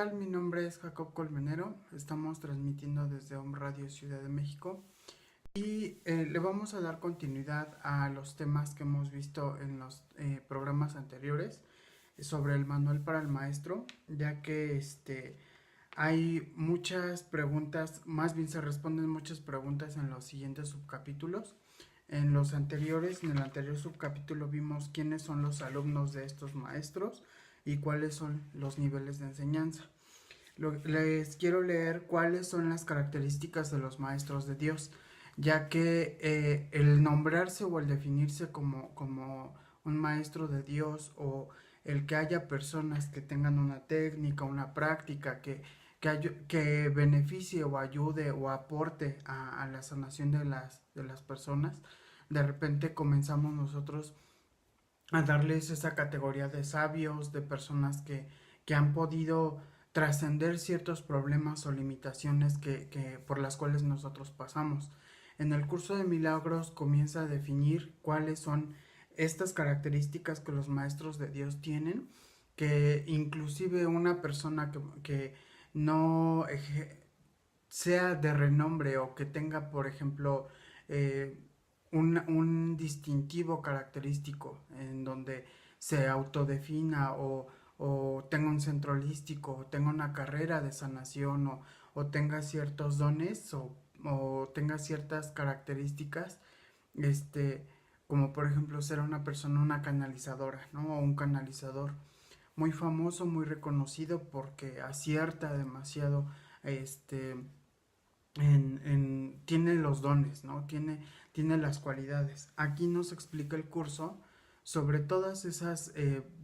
tal? Mi nombre es Jacob Colmenero. Estamos transmitiendo desde Home Radio Ciudad de México y le vamos a dar continuidad a los temas que hemos visto en los programas anteriores sobre el manual para el maestro, ya que hay muchas preguntas, más bien se responden muchas preguntas en los siguientes subcapítulos. En el anterior subcapítulo vimos quiénes son los alumnos de estos maestros y cuáles son los niveles de enseñanza. Les quiero leer cuáles son las características de los maestros de Dios, ya que el nombrarse o el definirse como un maestro de Dios, o el que haya personas que tengan una técnica, una práctica que beneficie o ayude o aporte a la sanación de las personas, de repente comenzamos nosotros a darles esa categoría de sabios, de personas que han podido trascender ciertos problemas o limitaciones por las cuales nosotros pasamos. En el curso de milagros comienza a definir cuáles son estas características que los maestros de Dios tienen, que inclusive una persona que no sea de renombre o que tenga, por ejemplo, eh, un distintivo característico en donde se autodefina o tenga un centro holístico o tenga una carrera de sanación o tenga ciertos dones o tenga ciertas características, este, como por ejemplo ser una persona, una canalizadora, ¿no? O un canalizador muy famoso, muy reconocido porque acierta demasiado, este, tiene los dones, ¿no? Tiene las cualidades. Aquí nos explica el curso sobre todas esas,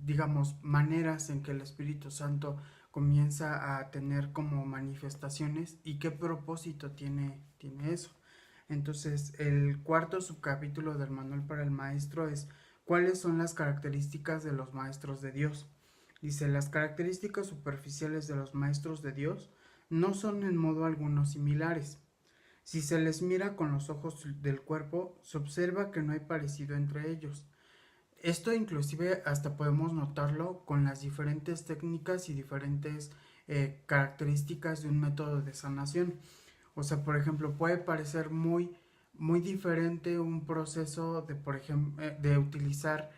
digamos, maneras en que el Espíritu Santo comienza a tener como manifestaciones y qué propósito tiene eso. Entonces, el cuarto subcapítulo del manual para el maestro es cuáles son las características de los maestros de Dios. Dice, las características superficiales de los maestros de Dios no son en modo alguno similares. Si se les mira con los ojos del cuerpo, se observa que no hay parecido entre ellos. Esto inclusive hasta podemos notarlo con las diferentes técnicas y diferentes características de un método de sanación. O sea, por ejemplo, puede parecer muy diferente un proceso de, por ejemplo, de utilizar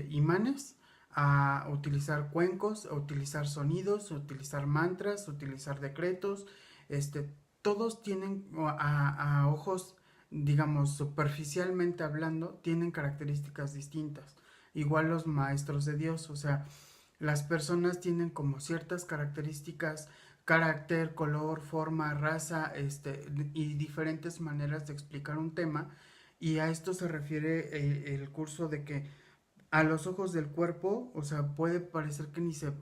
imanes a utilizar cuencos, a utilizar sonidos, a utilizar mantras, a utilizar decretos. Todos tienen a ojos, digamos, superficialmente hablando, tienen características distintas. Igual los maestros de Dios, o sea, las personas tienen como ciertas características, carácter, color, forma, raza, y diferentes maneras de explicar un tema. Y a esto se refiere el curso de que a los ojos del cuerpo, o sea, puede parecer que ni se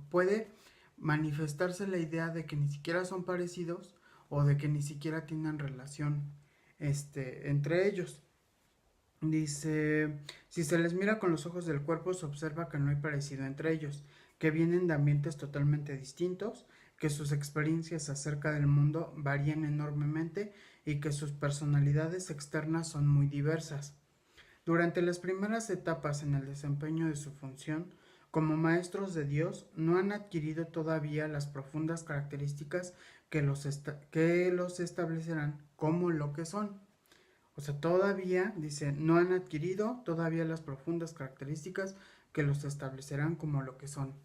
puede manifestarse la idea de que ni siquiera son parecidos o de que ni siquiera tienen relación entre ellos. Dice, si se les mira con los ojos del cuerpo, se observa que no hay parecido entre ellos, que vienen de ambientes totalmente distintos, que sus experiencias acerca del mundo varían enormemente y que sus personalidades externas son muy diversas. Durante las primeras etapas en el desempeño de su función, como maestros de Dios, no han adquirido todavía las profundas características que los establecerán como lo que son. O sea, todavía, dice, no han adquirido todavía las profundas características que los establecerán como lo que son.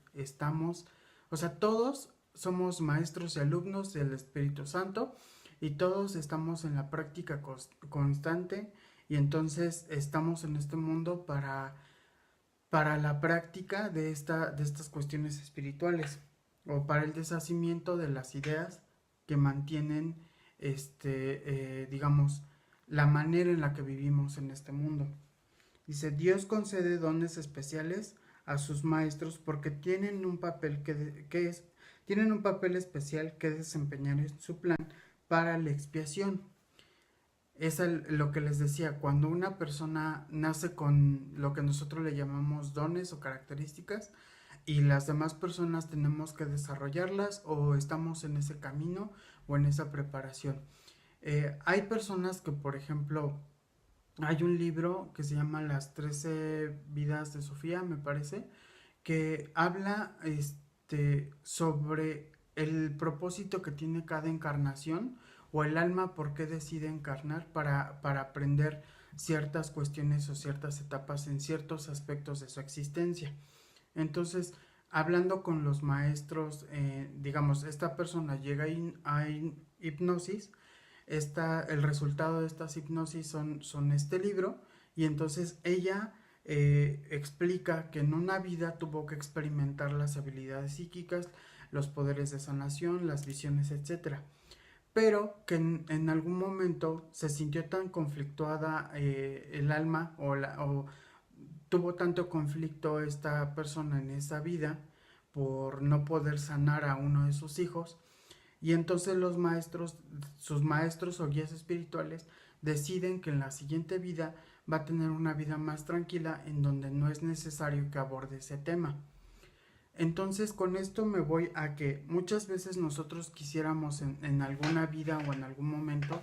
O sea, todos somos maestros y alumnos del Espíritu Santo y todos estamos en la práctica constante y entonces estamos en este mundo para la práctica de estas cuestiones espirituales o para el deshacimiento de las ideas que mantienen, digamos, la manera en la que vivimos en este mundo. Dice, Dios concede dones especiales a sus maestros porque tienen un papel tienen un papel especial que desempeñar en su plan para la expiación. Es lo que les decía, cuando una persona nace con lo que nosotros le llamamos dones o características y las demás personas tenemos que desarrollarlas o estamos en ese camino o en esa preparación. Hay personas que, por ejemplo, hay un libro que se llama Las 13 vidas de Sofía, me parece, que habla sobre el propósito que tiene cada encarnación o el alma por qué decide encarnar para aprender ciertas cuestiones o ciertas etapas en ciertos aspectos de su existencia. Entonces, hablando con los maestros, digamos, esta persona llega a hipnosis, el resultado de estas hipnosis son este libro, y entonces ella explica que en una vida tuvo que experimentar las habilidades psíquicas, los poderes de sanación, las visiones, etcétera, pero que en algún momento se sintió tan conflictuada el alma o tuvo tanto conflicto esta persona en esa vida por no poder sanar a uno de sus hijos, y entonces sus maestros o guías espirituales deciden que en la siguiente vida va a tener una vida más tranquila en donde no es necesario que aborde ese tema. Entonces con esto me voy a que muchas veces nosotros quisiéramos en alguna vida o en algún momento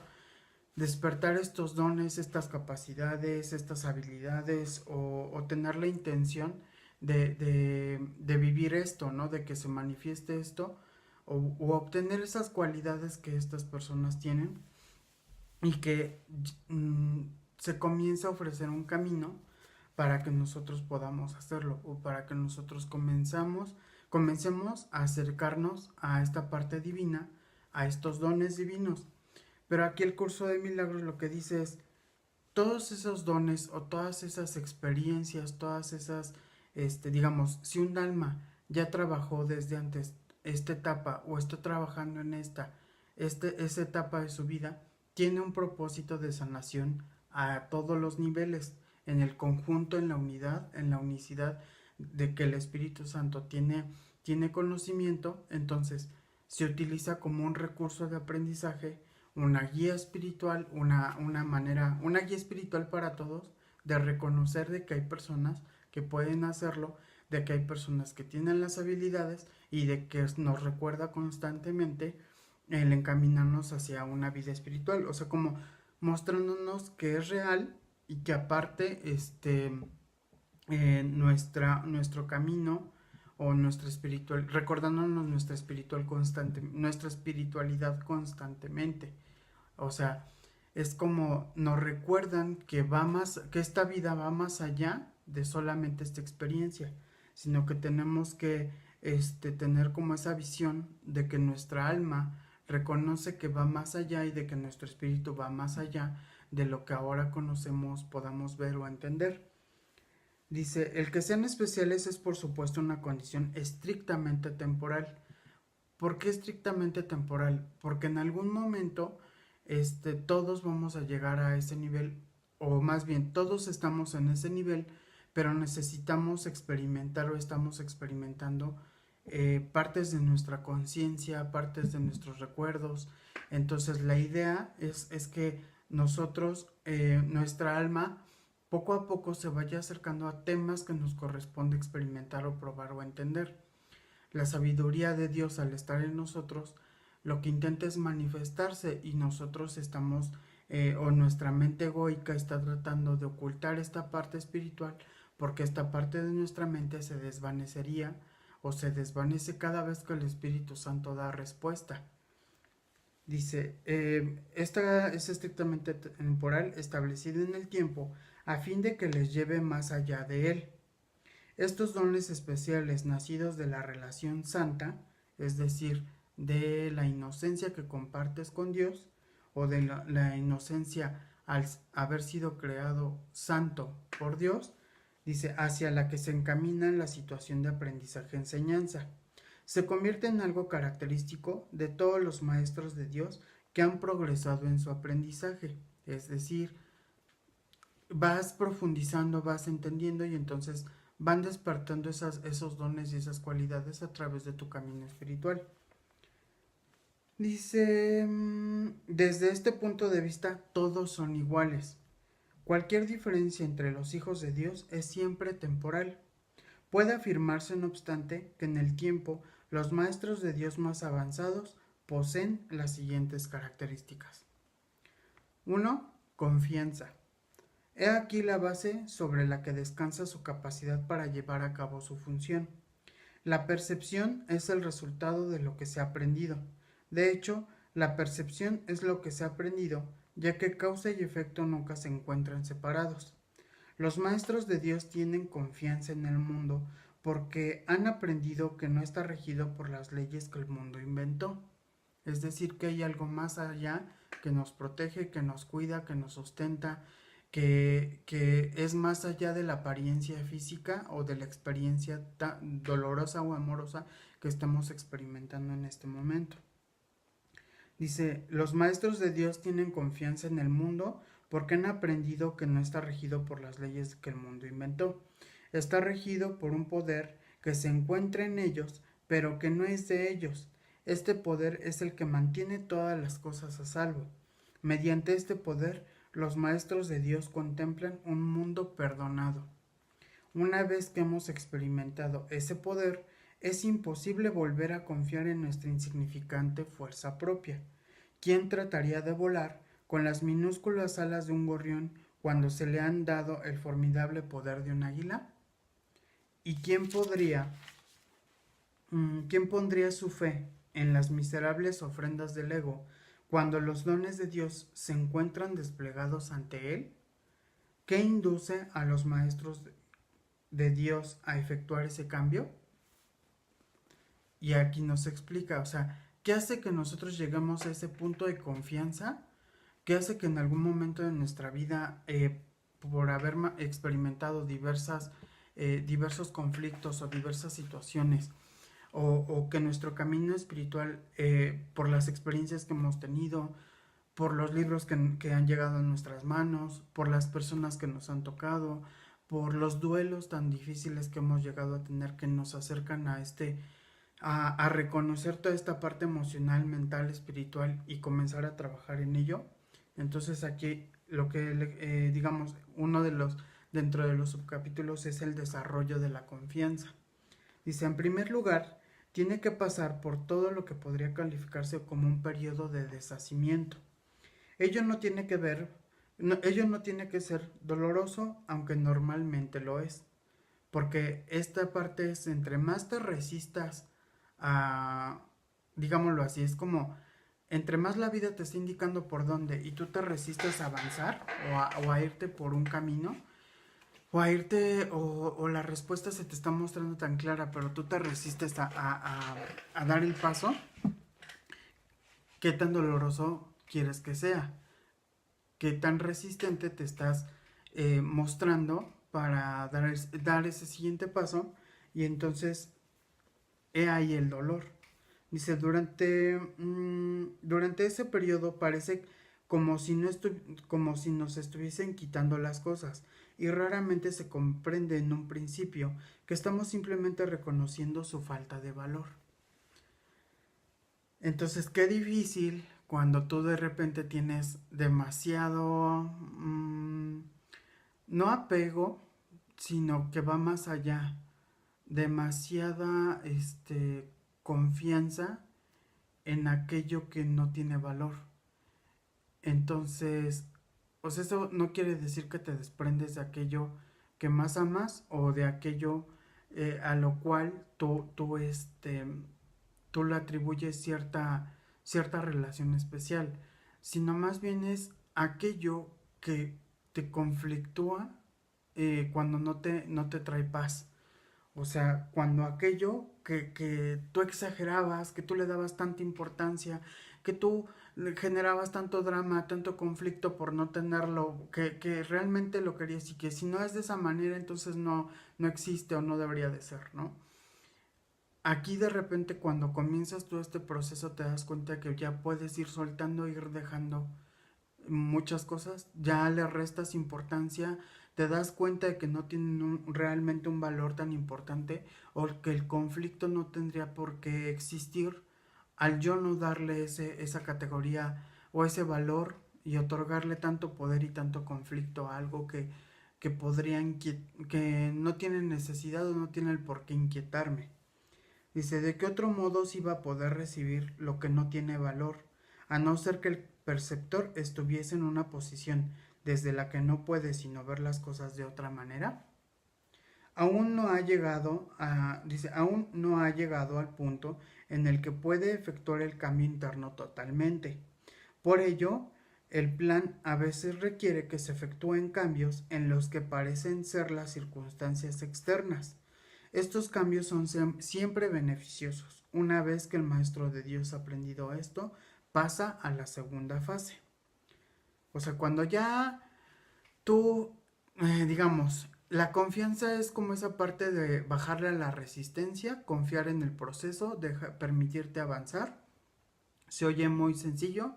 despertar estos dones, estas capacidades, estas habilidades o tener la intención de vivir esto, ¿no? De que se manifieste esto o obtener esas cualidades que estas personas tienen y que se comienza a ofrecer un camino para que nosotros podamos hacerlo o para que nosotros comencemos a acercarnos a esta parte divina, a estos dones divinos. Pero aquí el curso de milagros lo que dice es, todos esos dones o todas esas experiencias, todas esas, digamos, si un alma ya trabajó desde antes esta etapa o está trabajando en esa etapa de su vida, tiene un propósito de sanación a todos los niveles, en el conjunto, en la unidad, en la unicidad de que el Espíritu Santo tiene conocimiento. Entonces se utiliza como un recurso de aprendizaje, una guía espiritual, una guía espiritual para todos, de reconocer de que hay personas que pueden hacerlo, de que hay personas que tienen las habilidades y de que nos recuerda constantemente el encaminarnos hacia una vida espiritual, o sea, como mostrándonos que es real y que aparte nuestro camino o nuestra espiritual, recordándonos nuestra espiritualidad constantemente. O sea, es como nos recuerdan que esta vida va más allá de solamente esta experiencia, sino que tenemos que tener como esa visión de que nuestra alma reconoce que va más allá y de que nuestro espíritu va más allá de lo que ahora conocemos, podamos ver o entender. Dice, el que sean especiales es por supuesto una condición estrictamente temporal. ¿Por qué estrictamente temporal? Porque en algún momento todos vamos a llegar a ese nivel, o más bien todos estamos en ese nivel, pero necesitamos experimentar o estamos experimentando partes de nuestra conciencia, partes de nuestros recuerdos. Entonces la idea es que nosotros, nuestra alma, poco a poco se vaya acercando a temas que nos corresponde experimentar o probar o entender. La sabiduría de Dios, al estar en nosotros, lo que intenta es manifestarse, y nosotros estamos, o nuestra mente egoica está tratando de ocultar esta parte espiritual, porque esta parte de nuestra mente se desvanecería o se desvanece cada vez que el Espíritu Santo da respuesta. Dice, esta es estrictamente temporal, establecida en el tiempo, a fin de que les lleve más allá de él. Estos dones especiales nacidos de la relación santa, es decir, de la inocencia que compartes con Dios, o de la inocencia al haber sido creado santo por Dios, dice, hacia la que se encamina la situación de aprendizaje-enseñanza. Se convierte en algo característico de todos los maestros de Dios que han progresado en su aprendizaje. Es decir, vas profundizando, vas entendiendo, y entonces van despertando esos dones y esas cualidades a través de tu camino espiritual. Dice, desde este punto de vista todos son iguales. Cualquier diferencia entre los hijos de Dios es siempre temporal. Puede afirmarse, no obstante, que en el tiempo los maestros de Dios más avanzados poseen las siguientes características. 1. Confianza. He aquí la base sobre la que descansa su capacidad para llevar a cabo su función. La percepción es el resultado de lo que se ha aprendido. De hecho, la percepción es lo que se ha aprendido, ya que causa y efecto nunca se encuentran separados. Los maestros de Dios tienen confianza en el mundo porque han aprendido que no está regido por las leyes que el mundo inventó. Es decir, que hay algo más allá que nos protege, que nos cuida, que nos sustenta, que es más allá de la apariencia física o de la experiencia dolorosa o amorosa que estamos experimentando en este momento. Dice, los maestros de Dios tienen confianza en el mundo porque han aprendido que no está regido por las leyes que el mundo inventó. Está regido por un poder que se encuentra en ellos, pero que no es de ellos. Este poder es el que mantiene todas las cosas a salvo. Mediante este poder, los maestros de Dios contemplan un mundo perdonado. Una vez que hemos experimentado ese poder, es imposible volver a confiar en nuestra insignificante fuerza propia. ¿Quién trataría de volar con las minúsculas alas de un gorrión cuando se le han dado el formidable poder de un águila? ¿Y quién pondría su fe en las miserables ofrendas del ego cuando los dones de Dios se encuentran desplegados ante él? ¿Qué induce a los maestros de Dios a efectuar ese cambio? Y aquí nos explica, o sea, ¿qué hace que nosotros lleguemos a ese punto de confianza? ¿Qué hace que en algún momento de nuestra vida, por haber experimentado diversos conflictos o diversas situaciones, o que nuestro camino espiritual, por las experiencias que hemos tenido, por los libros que han llegado a nuestras manos, por las personas que nos han tocado, por los duelos tan difíciles que hemos llegado a tener que nos acercan a reconocer toda esta parte emocional, mental, espiritual y comenzar a trabajar en ello? Entonces aquí lo que digamos, uno de los dentro de los subcapítulos es el desarrollo de la confianza. Dice, en primer lugar, tiene que pasar por todo lo que podría calificarse como un periodo de deshacimiento. Ello no tiene que ver, ello no tiene que ser doloroso, aunque normalmente lo es, porque esta parte es entre más te resistas a, digámoslo así, es como entre más la vida te está indicando por dónde y tú te resistes a avanzar o a irte por un camino, o a irte, o la respuesta se te está mostrando tan clara, pero tú te resistes a dar el paso, ¿qué tan doloroso quieres que sea? ¿Qué tan resistente te estás mostrando para dar ese siguiente paso? Y entonces, he ahí el dolor. Dice, durante ese periodo parece como si, como si nos estuviesen quitando las cosas y raramente se comprende en un principio que estamos simplemente reconociendo su falta de valor. Entonces, qué difícil cuando tú de repente tienes demasiado, no apego, sino que va más allá, demasiada confianza en aquello que no tiene valor. Entonces, o sea, eso no quiere decir que te desprendes de aquello que más amas o de aquello a lo cual tú le atribuyes cierta relación especial, sino más bien es aquello que te conflictúa cuando no te trae paz. O sea, cuando aquello que tú exagerabas, que tú le dabas tanta importancia, que tú generabas tanto drama, tanto conflicto por no tenerlo, que realmente lo querías y que si no es de esa manera, entonces no existe o no debería de ser, ¿no? Aquí de repente cuando comienzas todo este proceso te das cuenta que ya puedes ir soltando, ir dejando muchas cosas, ya le restas importancia, te das cuenta de que no tienen realmente un valor tan importante o que el conflicto no tendría por qué existir al yo no darle esa categoría o ese valor y otorgarle tanto poder y tanto conflicto a algo que que no tiene necesidad o no tiene el por qué inquietarme. Dice, ¿de qué otro modo se iba a poder recibir lo que no tiene valor? A no ser que el perceptor estuviese en una posición desde la que no puede sino ver las cosas de otra manera. aún no ha llegado al punto en el que puede efectuar el cambio interno totalmente. Por ello, el plan a veces requiere que se efectúen cambios en los que parecen ser las circunstancias externas. Estos cambios son siempre beneficiosos. Una vez que el maestro de Dios ha aprendido esto, pasa a la segunda fase. O sea, cuando ya tú, digamos, la confianza es como esa parte de bajarle a la resistencia, confiar en el proceso, permitirte avanzar. Se oye muy sencillo,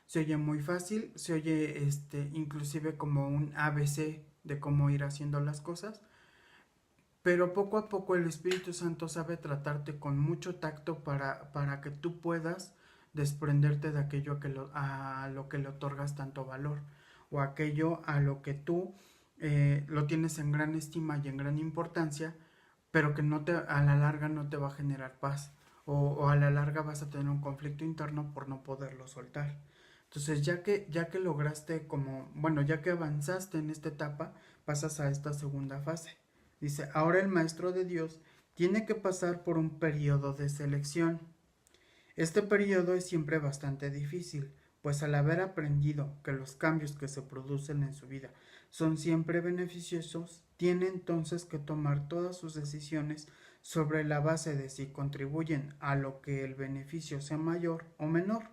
se oye muy fácil, se oye inclusive como un ABC de cómo ir haciendo las cosas, pero poco a poco el Espíritu Santo sabe tratarte con mucho tacto para que tú puedas desprenderte de aquello a lo que le otorgas tanto valor, o aquello a lo que tú lo tienes en gran estima y en gran importancia, pero que a la larga no te va a generar paz, o a la larga vas a tener un conflicto interno por no poderlo soltar. Entonces, ya que lograste como, bueno, ya que avanzaste en esta etapa, pasas a esta segunda fase. Dice, ahora el maestro de Dios tiene que pasar por un periodo de selección. Este periodo es siempre bastante difícil, pues al haber aprendido que los cambios que se producen en su vida son siempre beneficiosos, tiene entonces que tomar todas sus decisiones sobre la base de si contribuyen a lo que el beneficio sea mayor o menor.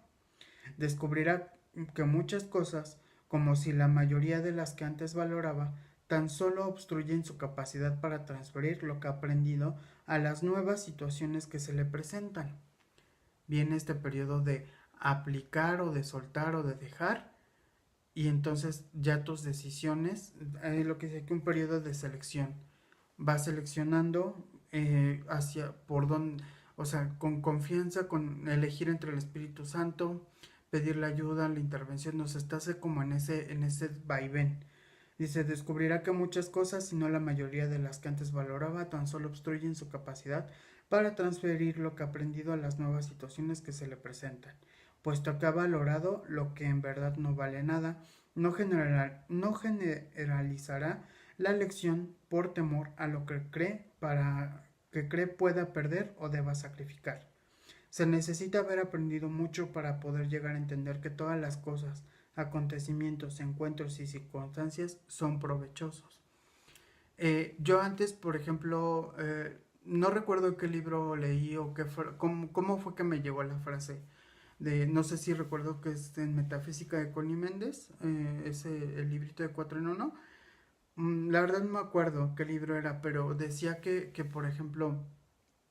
Descubrirá que muchas cosas, como si la mayoría de las que antes valoraba, tan solo obstruyen su capacidad para transferir lo que ha aprendido a las nuevas situaciones que se le presentan. Viene este periodo de aplicar o de soltar o de dejar, y entonces ya tus decisiones, lo que dice aquí, un periodo de selección. Vas seleccionando hacia por dónde, o sea, con confianza, con elegir entre el Espíritu Santo, pedir la ayuda, la intervención, nos estás como en ese vaivén. Dice, descubrirá que muchas cosas, y no la mayoría de las que antes valoraba, tan solo obstruyen su capacidad para transferir lo que ha aprendido a las nuevas situaciones que se le presentan. Puesto que ha valorado lo que en verdad no vale nada, no generalizará la lección por temor a lo que cree pueda perder o deba sacrificar. Se necesita haber aprendido mucho para poder llegar a entender que todas las cosas, acontecimientos, encuentros y circunstancias son provechosos. Yo antes, por ejemplo, no recuerdo qué libro leí o cómo fue que me llegó la frase. No sé si recuerdo que es en Metafísica de Connie Méndez, el librito de 4 en 1. La verdad no me acuerdo qué libro era, pero decía que, por ejemplo,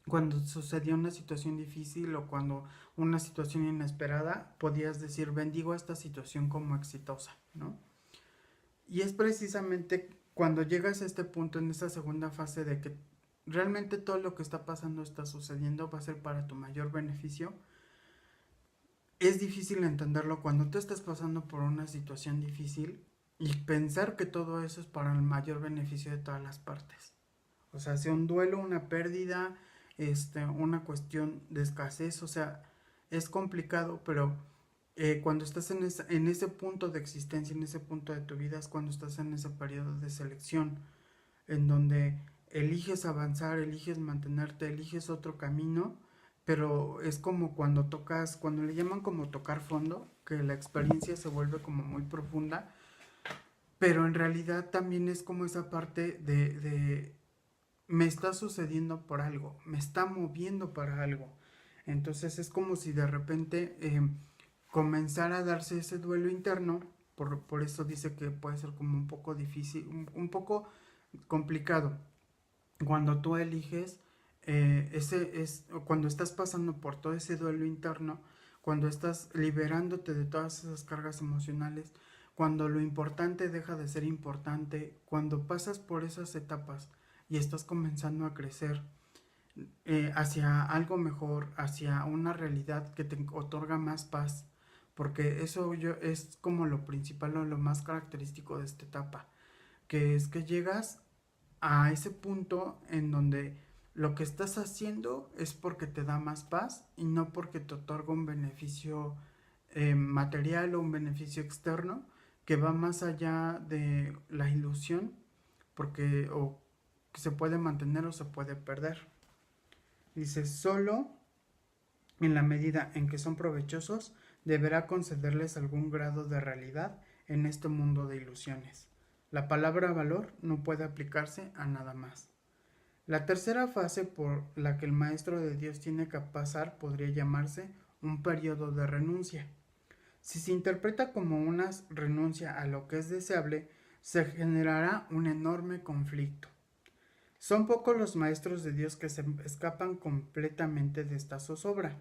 cuando sucedía una situación difícil o cuando una situación inesperada, podías decir, bendigo esta situación como exitosa, ¿no? Y es precisamente cuando llegas a este punto, en esta segunda fase de que realmente todo lo que está pasando, está sucediendo, va a ser para tu mayor beneficio. Es difícil entenderlo cuando tú estás pasando por una situación difícil y pensar que todo eso es para el mayor beneficio de todas las partes. O sea, sea un duelo, una pérdida, una cuestión de escasez, o sea, es complicado, pero cuando estás en ese punto de existencia, en ese punto de tu vida, es cuando estás en ese periodo de selección, en donde eliges avanzar, eliges mantenerte, eliges otro camino, pero es como cuando le llaman como tocar fondo, que la experiencia se vuelve como muy profunda, pero en realidad también es como esa parte de me está sucediendo por algo, me está moviendo para algo. Entonces es como si de repente comenzara a darse ese duelo interno, por eso dice que puede ser como un poco difícil, un poco complicado. Cuando tú eliges, cuando estás pasando por todo ese duelo interno, cuando estás liberándote de todas esas cargas emocionales, cuando lo importante deja de ser importante, cuando pasas por esas etapas y estás comenzando a crecer hacia algo mejor, hacia una realidad que te otorga más paz, porque es como lo principal o lo más característico de esta etapa, que es que llegas a ese punto en donde lo que estás haciendo es porque te da más paz y no porque te otorga un beneficio material o un beneficio externo que va más allá de la ilusión, porque o que se puede mantener o se puede perder. Dice, solo en la medida en que son provechosos, deberá concederles algún grado de realidad en este mundo de ilusiones. La palabra valor no puede aplicarse a nada más. La tercera fase por la que el maestro de Dios tiene que pasar podría llamarse un periodo de renuncia. Si se interpreta como una renuncia a lo que es deseable, se generará un enorme conflicto. Son pocos los maestros de Dios que se escapan completamente de esta zozobra.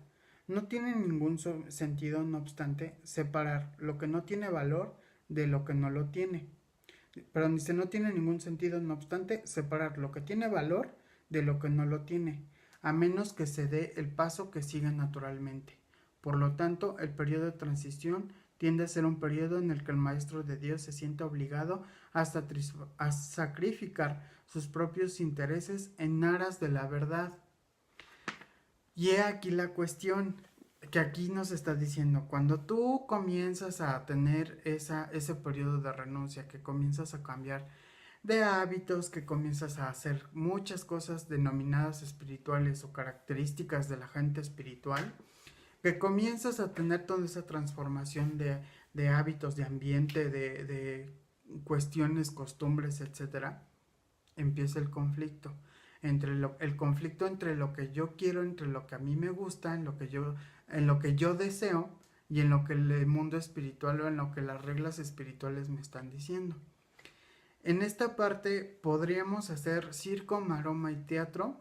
No tiene ningún sentido, no obstante, separar lo que no tiene valor de lo que no lo tiene. Pero dice, no tiene ningún sentido, no obstante, separar lo que tiene valor de lo que no lo tiene, a menos que se dé el paso que sigue naturalmente. Por lo tanto, el periodo de transición tiende a ser un periodo en el que el maestro de Dios se siente obligado a sacrificar sus propios intereses en aras de la verdad. Y he aquí la cuestión que aquí nos está diciendo, cuando tú comienzas a tener ese periodo de renuncia, que comienzas a cambiar de hábitos, que comienzas a hacer muchas cosas denominadas espirituales o características de la gente espiritual, que comienzas a tener toda esa transformación de hábitos, de ambiente, de cuestiones, costumbres, etcétera, empieza el conflicto. El conflicto entre lo que yo quiero, entre lo que a mí me gusta, en lo que yo deseo y en lo que el mundo espiritual o en lo que las reglas espirituales me están diciendo. En esta parte podríamos hacer circo, maroma y teatro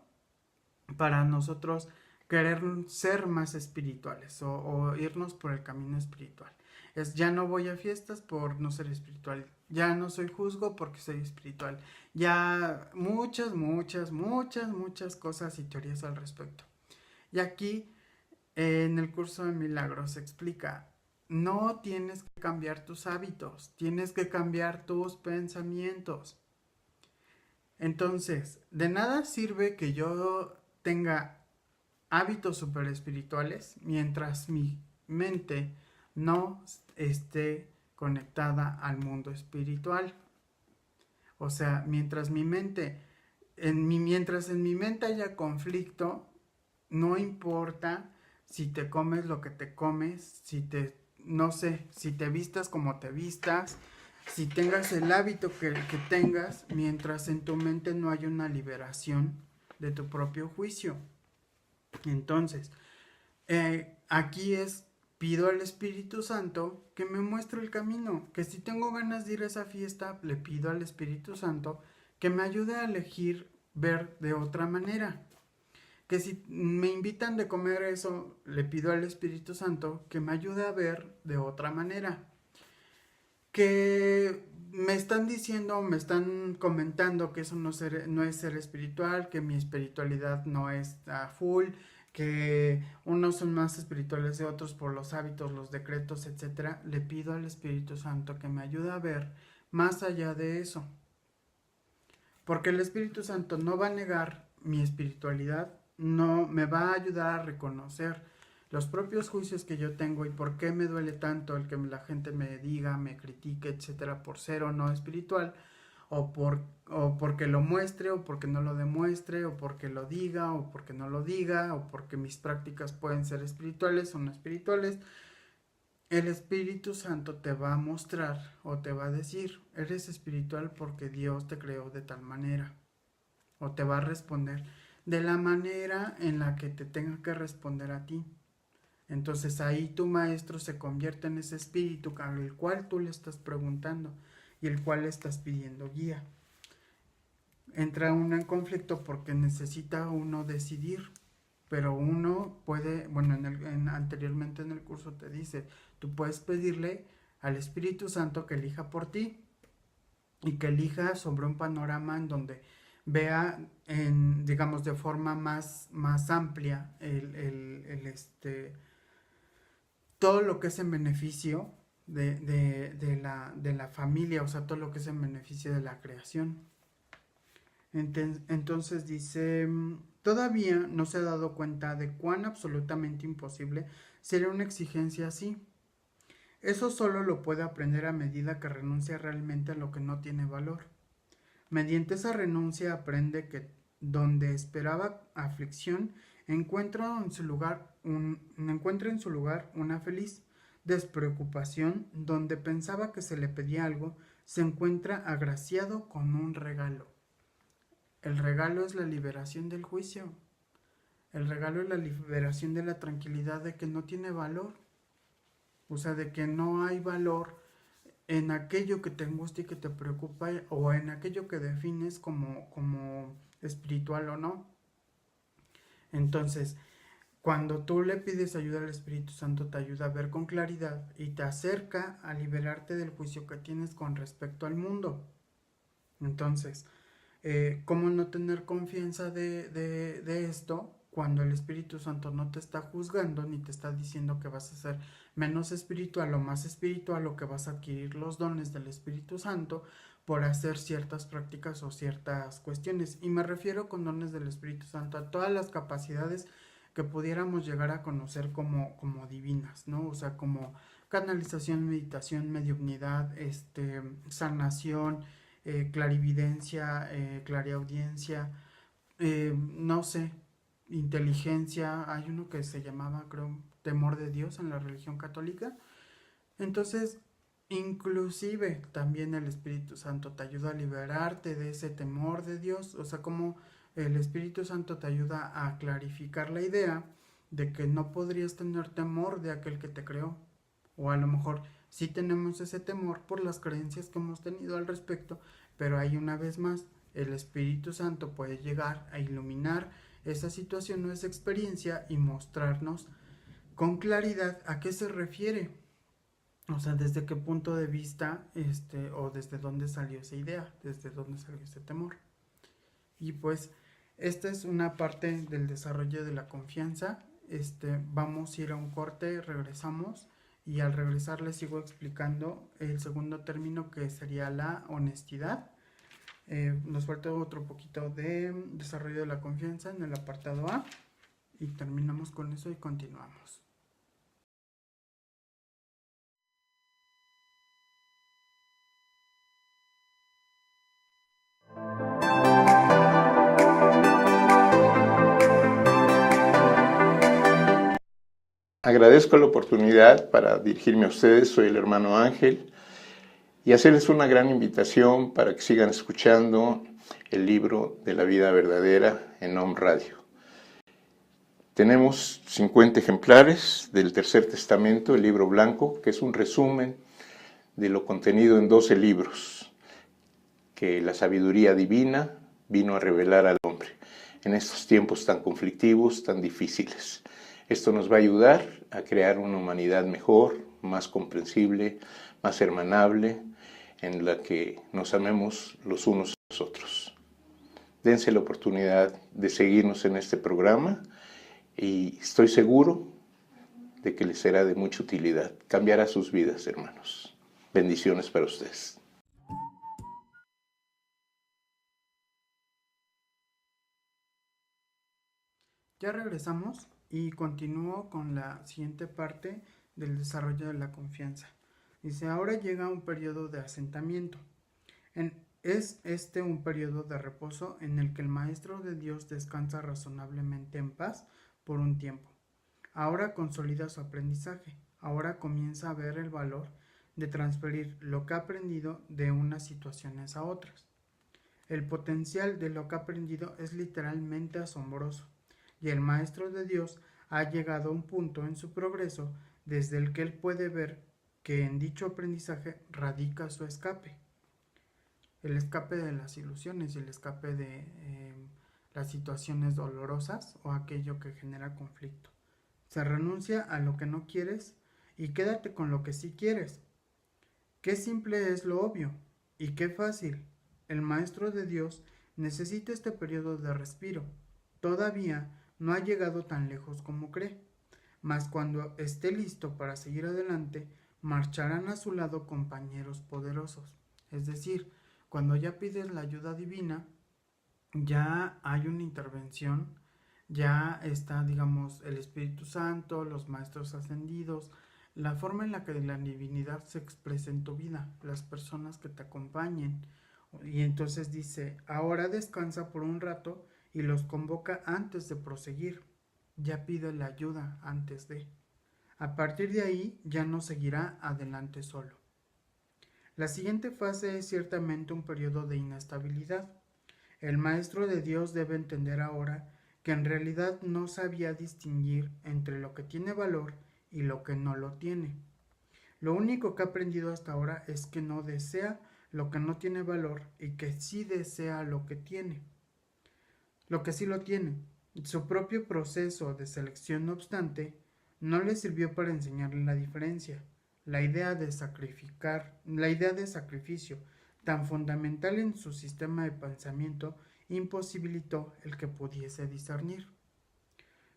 para nosotros querer ser más espirituales o irnos por el camino espiritual. Es ya no voy a fiestas por no ser espiritual, ya no soy juzgo porque soy espiritual, ya muchas cosas y teorías al respecto. Y aquí en el curso de milagros se explica, no tienes que cambiar tus hábitos, tienes que cambiar tus pensamientos. Entonces, de nada sirve que yo tenga hábitos super espirituales mientras mi mente no esté conectada al mundo espiritual. O sea, mientras mientras en mi mente haya conflicto, no importa si te comes lo que te comes, no sé, si te vistas como te vistas, si tengas el hábito que tengas, mientras en tu mente no haya una liberación de tu propio juicio. Entonces, aquí pido al Espíritu Santo que me muestre el camino, que si tengo ganas de ir a esa fiesta, le pido al Espíritu Santo que me ayude a elegir ver de otra manera. Que si me invitan de comer eso, le pido al Espíritu Santo que me ayude a ver de otra manera. Que me están diciendo, me están comentando que eso no es ser espiritual, que mi espiritualidad no es full, que unos son más espirituales de otros por los hábitos, los decretos, etcétera. Le pido al Espíritu Santo que me ayude a ver más allá de eso. Porque el Espíritu Santo no va a negar mi espiritualidad, no me va a ayudar a reconocer los propios juicios que yo tengo y por qué me duele tanto el que la gente me diga, me critique, etcétera, por ser o no espiritual, o porque lo muestre, o porque no lo demuestre, o porque lo diga, o porque no lo diga, o porque mis prácticas pueden ser espirituales o no espirituales. El Espíritu Santo te va a mostrar o te va a decir, eres espiritual porque Dios te creó de tal manera, o te va a responder de la manera en la que te tenga que responder a ti. Entonces ahí tu maestro se convierte en ese espíritu al cual tú le estás preguntando y el cual le estás pidiendo guía. Entra uno en conflicto porque necesita uno decidir, pero uno puede, bueno, anteriormente en el curso te dice, tú puedes pedirle al Espíritu Santo que elija por ti y que elija sobre un panorama en donde vea, digamos, de forma más amplia todo lo que es en beneficio de la familia, o sea, todo lo que es en beneficio de la creación. Entonces dice, todavía no se ha dado cuenta de cuán absolutamente imposible sería una exigencia así. Eso solo lo puede aprender a medida que renuncia realmente a lo que no tiene valor. Mediante esa renuncia aprende que donde esperaba aflicción, encuentra en su lugar una feliz despreocupación, donde pensaba que se le pedía algo, se encuentra agraciado con un regalo. El regalo es la liberación del juicio. El regalo es la liberación de la tranquilidad de que no tiene valor. O sea, de que no hay valor en aquello que te angustia y que te preocupa o en aquello que defines como espiritual o no. Entonces, cuando tú le pides ayuda al Espíritu Santo, te ayuda a ver con claridad y te acerca a liberarte del juicio que tienes con respecto al mundo. Entonces, ¿cómo no tener confianza de esto cuando el Espíritu Santo no te está juzgando ni te está diciendo que vas a ser menos espiritual o más espiritual o que vas a adquirir los dones del Espíritu Santo por hacer ciertas prácticas o ciertas cuestiones? Y me refiero con dones del Espíritu Santo a todas las capacidades que pudiéramos llegar a conocer como divinas, ¿no? O sea, como canalización, meditación, mediumnidad, sanación, clarividencia, clariaudiencia, no sé, inteligencia. Hay uno que se llamaba, creo, temor de Dios en la religión católica. Entonces, inclusive también el Espíritu Santo te ayuda a liberarte de ese temor de Dios. O sea, como el Espíritu Santo te ayuda a clarificar la idea de que no podrías tener temor de aquel que te creó. O a lo mejor sí tenemos ese temor por las creencias que hemos tenido al respecto, pero ahí una vez más el Espíritu Santo puede llegar a iluminar esa situación o esa experiencia y mostrarnos con claridad a qué se refiere. O sea, desde qué punto de vista, o desde dónde salió esa idea, desde dónde salió ese temor. Y pues, esta es una parte del desarrollo de la confianza. Vamos a ir a un corte, regresamos y al regresar les sigo explicando el segundo término que sería la honestidad. Nos falta otro poquito de desarrollo de la confianza en el apartado A y terminamos con eso y continuamos. Agradezco la oportunidad para dirigirme a ustedes, soy el hermano Ángel, y hacerles una gran invitación para que sigan escuchando el libro de la vida verdadera en Om Radio. Tenemos 50 ejemplares del Tercer Testamento, el libro blanco, que es un resumen de lo contenido en 12 libros, que la sabiduría divina vino a revelar al hombre en estos tiempos tan conflictivos, tan difíciles. Esto nos va a ayudar a crear una humanidad mejor, más comprensible, más hermanable, en la que nos amemos los unos a los otros. Dense la oportunidad de seguirnos en este programa y estoy seguro de que les será de mucha utilidad. Cambiará sus vidas, hermanos. Bendiciones para ustedes. Ya regresamos y continúo con la siguiente parte del desarrollo de la confianza. Dice, ahora llega un periodo de asentamiento. Es este un periodo de reposo en el que el Maestro de Dios descansa razonablemente en paz por un tiempo. Ahora consolida su aprendizaje. Ahora comienza a ver el valor de transferir lo que ha aprendido de unas situaciones a otras. El potencial de lo que ha aprendido es literalmente asombroso, y el Maestro de Dios ha llegado a un punto en su progreso desde el que él puede ver que en dicho aprendizaje radica su escape. El escape de las ilusiones y el escape de las situaciones dolorosas o aquello que genera conflicto. Se renuncia a lo que no quieres y quédate con lo que sí quieres. Qué simple es lo obvio y qué fácil. El Maestro de Dios necesita este periodo de respiro. Todavía no ha llegado tan lejos como cree, mas cuando esté listo para seguir adelante, marcharán a su lado compañeros poderosos. Es decir, cuando ya pides la ayuda divina, ya hay una intervención, ya está, digamos, el Espíritu Santo, los maestros ascendidos, la forma en la que la divinidad se expresa en tu vida, las personas que te acompañen. Y entonces dice, ahora descansa por un rato y los convoca antes de proseguir. Ya pide la ayuda antes de. A partir de ahí ya no seguirá adelante solo. La siguiente fase es ciertamente un periodo de inestabilidad. El maestro de Dios debe entender ahora que en realidad no sabía distinguir entre lo que tiene valor y lo que no lo tiene. Lo único que ha aprendido hasta ahora es que no desea lo que no tiene valor y que sí desea lo que sí lo tiene. Su propio proceso de selección, no obstante, no le sirvió para enseñarle la diferencia. La idea de sacrificio, tan fundamental en su sistema de pensamiento, imposibilitó el que pudiese discernir.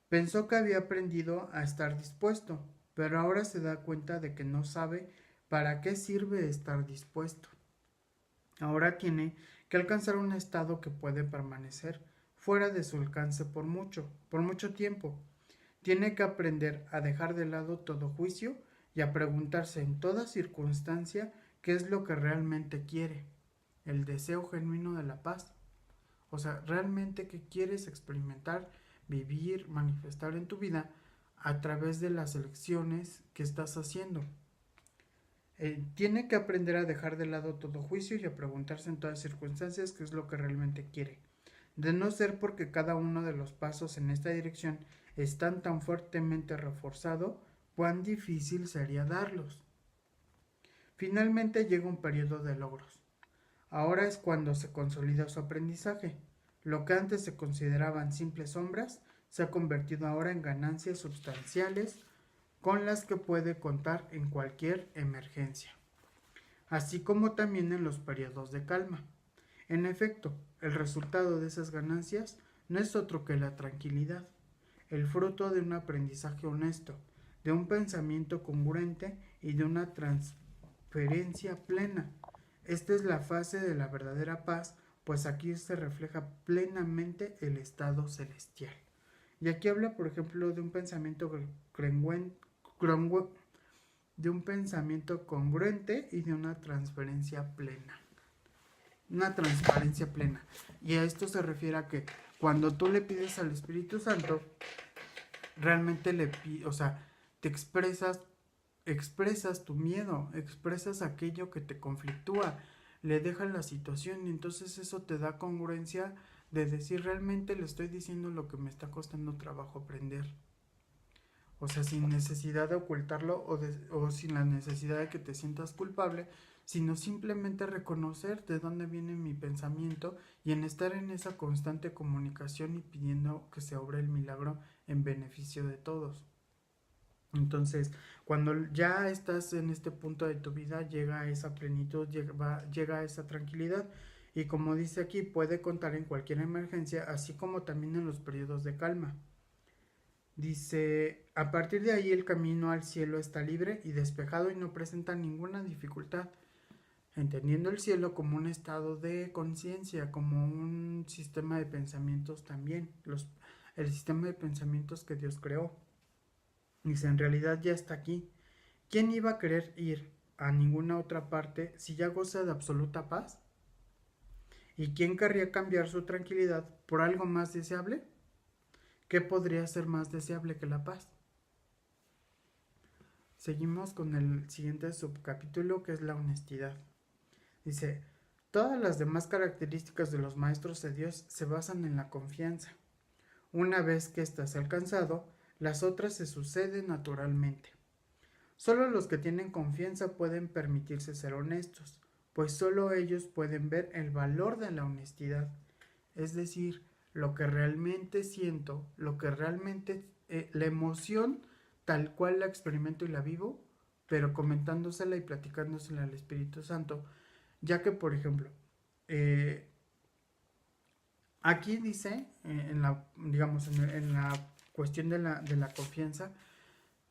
Pensó que había aprendido a estar dispuesto, pero ahora se da cuenta de que no sabe para qué sirve estar dispuesto. Ahora tiene que alcanzar un estado que puede permanecer fuera de su alcance por mucho tiempo. Tiene que aprender a dejar de lado todo juicio y a preguntarse en toda circunstancia qué es lo que realmente quiere. El deseo genuino de la paz. O sea, realmente qué quieres experimentar, vivir, manifestar en tu vida a través de las elecciones que estás haciendo. Tiene que aprender a dejar de lado todo juicio y a preguntarse en todas circunstancias qué es lo que realmente quiere. De no ser porque cada uno de los pasos en esta dirección están tan fuertemente reforzado, cuán difícil sería darlos. Finalmente llega un periodo de logros. Ahora es cuando se consolida su aprendizaje. Lo que antes se consideraban simples sombras se ha convertido ahora en ganancias sustanciales con las que puede contar en cualquier emergencia, así como también en los periodos de calma. En efecto, el resultado de esas ganancias no es otro que la tranquilidad, el fruto de un aprendizaje honesto, de un pensamiento congruente y de una transferencia plena. Esta es la fase de la verdadera paz, pues aquí se refleja plenamente el estado celestial. Y aquí habla, por ejemplo, de un pensamiento congruente y de una transferencia plena. Una transparencia plena. Y a esto se refiere a que cuando tú le pides al Espíritu Santo, realmente o sea, te expresas tu miedo, expresas aquello que te conflictúa, le dejas la situación y entonces eso te da congruencia de decir realmente le estoy diciendo lo que me está costando trabajo aprender. O sea, sin necesidad de ocultarlo o sin la necesidad de que te sientas culpable, sino simplemente reconocer de dónde viene mi pensamiento y en estar en esa constante comunicación y pidiendo que se obre el milagro en beneficio de todos. Entonces, cuando ya estás en este punto de tu vida, llega esa plenitud, llega esa tranquilidad y como dice aquí, puede contar en cualquier emergencia, así como también en los periodos de calma. Dice, a partir de ahí el camino al cielo está libre y despejado y no presenta ninguna dificultad, entendiendo el cielo como un estado de conciencia, como un sistema de pensamientos también, el sistema de pensamientos que Dios creó. Dice, en realidad ya está aquí. ¿Quién iba a querer ir a ninguna otra parte si ya goza de absoluta paz? ¿Y quién querría cambiar su tranquilidad por algo más deseable? ¿Qué podría ser más deseable que la paz? Seguimos con el siguiente subcapítulo que es la honestidad. Dice, todas las demás características de los maestros de Dios se basan en la confianza. Una vez que ésta se ha alcanzado, las otras se suceden naturalmente. Solo los que tienen confianza pueden permitirse ser honestos, pues solo ellos pueden ver el valor de la honestidad, es decir, lo que realmente siento, lo que realmente, la emoción tal cual la experimento y la vivo, pero comentándosela y platicándosela al Espíritu Santo, ya que, por ejemplo, aquí dice, digamos, en la cuestión de la confianza,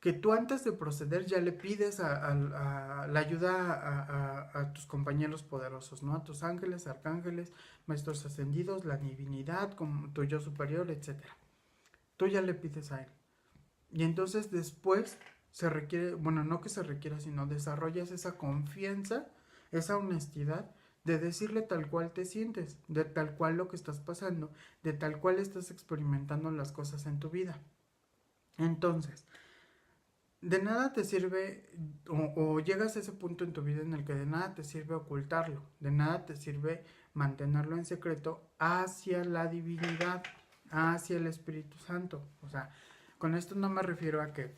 que tú antes de proceder ya le pides la ayuda a tus compañeros poderosos, ¿no? A tus ángeles, arcángeles, maestros ascendidos, la divinidad, como tu yo superior, etc. Tú ya le pides a él. Y entonces después se requiere, bueno, no que se requiera, sino desarrollas esa confianza, esa honestidad de decirle tal cual te sientes, de tal cual lo que estás pasando, de tal cual estás experimentando las cosas en tu vida. Entonces, de nada te sirve, o llegas a ese punto en tu vida en el que de nada te sirve ocultarlo, de nada te sirve mantenerlo en secreto hacia la divinidad, hacia el Espíritu Santo. O sea, con esto no me refiero a que,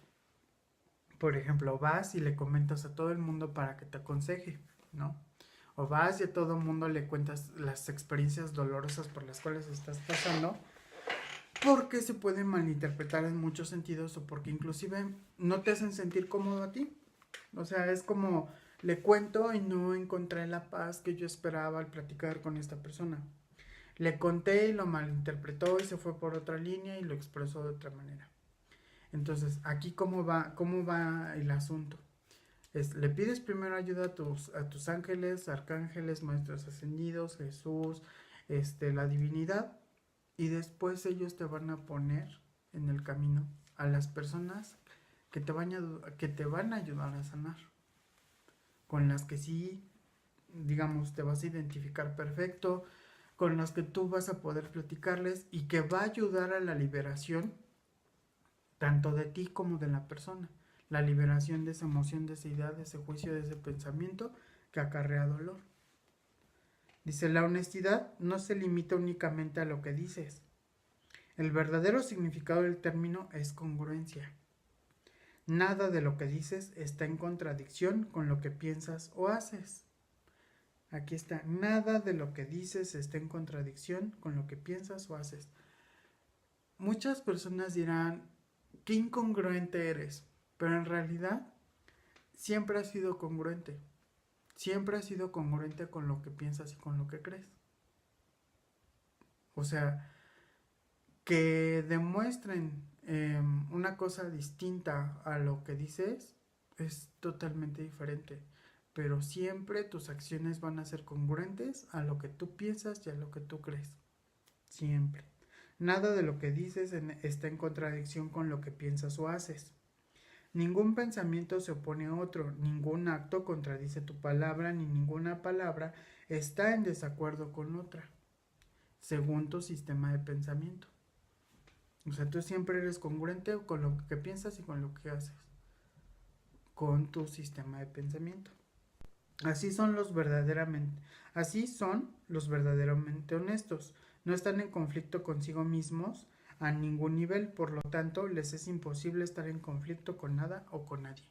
por ejemplo, vas y le comentas a todo el mundo para que te aconseje, ¿no? O vas y a todo el mundo le cuentas las experiencias dolorosas por las cuales estás pasando, porque se puede malinterpretar en muchos sentidos o porque inclusive no te hacen sentir cómodo a ti. O sea, es como le cuento y no encontré la paz que yo esperaba al platicar con esta persona. Le conté y lo malinterpretó y se fue por otra línea y lo expresó de otra manera. Entonces, aquí cómo va el asunto. Le pides primero ayuda a tus ángeles, arcángeles, maestros ascendidos, Jesús, la divinidad, y después ellos te van a poner en el camino a las personas que te van a ayudar a sanar, con las que sí, digamos, te vas a identificar perfecto, con las que tú vas a poder platicarles y que va a ayudar a la liberación tanto de ti como de la persona, la liberación de esa emoción, de esa idea, de ese juicio, de ese pensamiento que acarrea dolor. Dice, la honestidad no se limita únicamente a lo que dices. El verdadero significado del término es congruencia. Nada de lo que dices está en contradicción con lo que piensas o haces. Aquí está, nada de lo que dices está en contradicción con lo que piensas o haces. Muchas personas dirán, qué incongruente eres, pero en realidad siempre has sido congruente. Siempre has sido congruente con lo que piensas y con lo que crees. O sea, que demuestren una cosa distinta a lo que dices es totalmente diferente. Pero siempre tus acciones van a ser congruentes a lo que tú piensas y a lo que tú crees. Siempre. Nada de lo que dices está en contradicción con lo que piensas o haces. Ningún pensamiento se opone a otro, ningún acto contradice tu palabra, ni ninguna palabra está en desacuerdo con otra, según tu sistema de pensamiento. O sea, tú siempre eres congruente con lo que piensas y con lo que haces, con tu sistema de pensamiento. Así son los verdaderamente honestos. No están en conflicto consigo mismos a ningún nivel, por lo tanto, les es imposible estar en conflicto con nada o con nadie.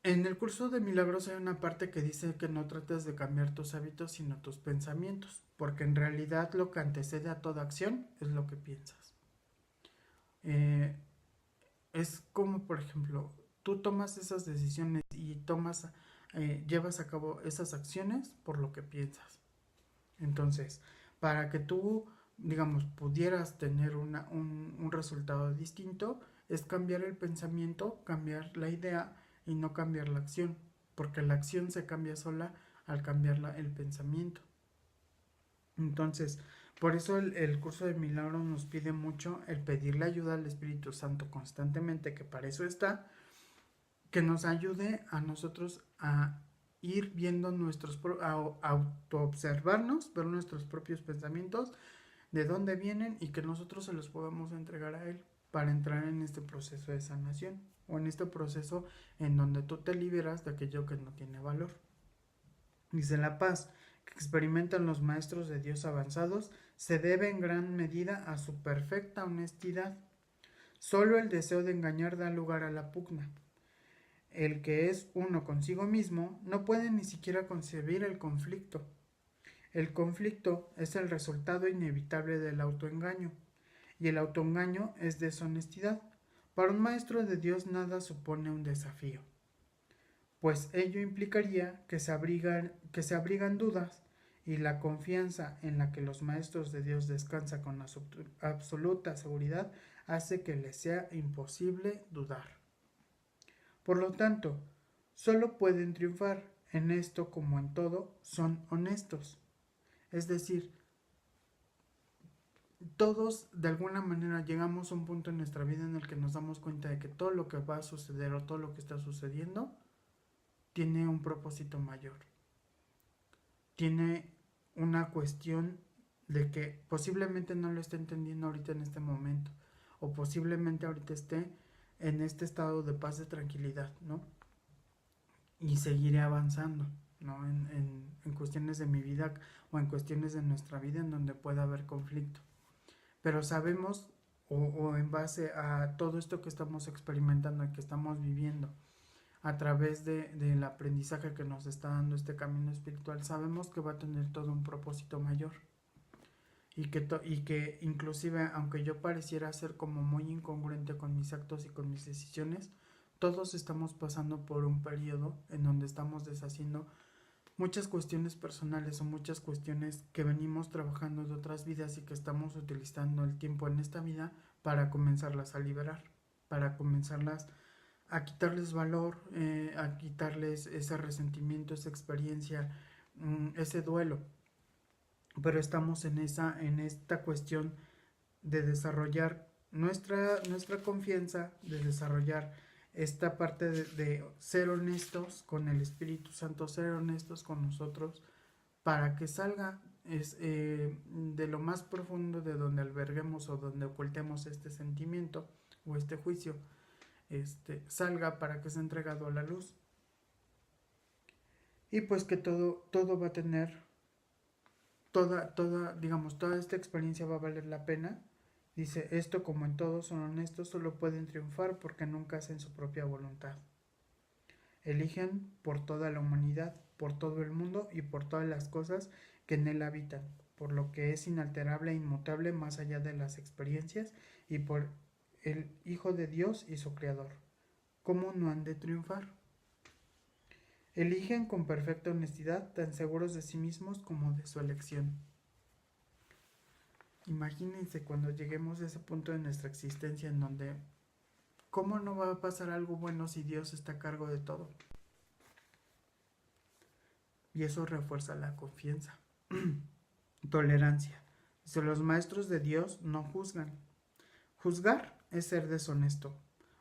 En el curso de milagros hay una parte que dice que no trates de cambiar tus hábitos, sino tus pensamientos, porque en realidad lo que antecede a toda acción es lo que piensas. Es como, por ejemplo, tú tomas esas decisiones y llevas a cabo esas acciones por lo que piensas. Entonces, para que tú, digamos, pudieras tener un resultado distinto, es cambiar el pensamiento, cambiar la idea y no cambiar la acción, porque la acción se cambia sola al cambiar el pensamiento. Entonces, por eso el curso de milagros nos pide mucho el pedirle ayuda al Espíritu Santo constantemente, que para eso está, que nos ayude a nosotros a ir viendo a autoobservarnos, ver nuestros propios pensamientos, de dónde vienen y que nosotros se los podamos entregar a Él para entrar en este proceso de sanación o en este proceso en donde tú te liberas de aquello que no tiene valor. Dice, la paz que experimentan los maestros de Dios avanzados se debe en gran medida a su perfecta honestidad. Solo el deseo de engañar da lugar a la pugna. El que es uno consigo mismo no puede ni siquiera concebir el conflicto. El conflicto es el resultado inevitable del autoengaño, y el autoengaño es deshonestidad. Para un maestro de Dios nada supone un desafío, pues ello implicaría que se abrigan dudas, y la confianza en la que los maestros de Dios descansan con absoluta seguridad hace que les sea imposible dudar. Por lo tanto, solo pueden triunfar. En esto como en todo, son honestos. Es decir, todos de alguna manera llegamos a un punto en nuestra vida en el que nos damos cuenta de que todo lo que va a suceder o todo lo que está sucediendo tiene un propósito mayor. tiene una cuestión de que posiblemente no lo esté entendiendo ahorita en este momento, o posiblemente ahorita esté en este estado de paz, de tranquilidad, ¿no? Y seguiré avanzando, ¿no? En cuestiones de mi vida o en cuestiones de nuestra vida en donde pueda haber conflicto. Pero sabemos, o en base a todo esto que estamos experimentando y que estamos viviendo, a través del aprendizaje que nos está dando este camino espiritual, sabemos que va a tener todo un propósito mayor. Y que inclusive, aunque yo pareciera ser como muy incongruente con mis actos y con mis decisiones, todos estamos pasando por un periodo en donde estamos deshaciendo muchas cuestiones personales o muchas cuestiones que venimos trabajando de otras vidas y que estamos utilizando el tiempo en esta vida para comenzarlas a liberar, para comenzarlas a quitarles valor, a quitarles ese resentimiento, esa experiencia, ese duelo. Pero estamos en esta cuestión de desarrollar nuestra confianza, de desarrollar esta parte de ser honestos con el Espíritu Santo, ser honestos con nosotros, para que salga de lo más profundo de donde alberguemos o donde ocultemos este sentimiento o este juicio, salga para que sea entregado a la luz. Y pues que todo va a tener, toda esta experiencia va a valer la pena. Dice, esto como en todo son honestos, solo pueden triunfar porque nunca hacen su propia voluntad. Eligen por toda la humanidad, por todo el mundo y por todas las cosas que en él habitan, por lo que es inalterable e inmutable más allá de las experiencias y por el Hijo de Dios y su Creador. ¿Cómo no han de triunfar? Eligen con perfecta honestidad, tan seguros de sí mismos como de su elección. Imagínense cuando lleguemos a ese punto de nuestra existencia en donde, ¿cómo no va a pasar algo bueno si Dios está a cargo de todo? Y eso refuerza la confianza. Tolerancia. Dice, los maestros de Dios no juzgan. Juzgar es ser deshonesto,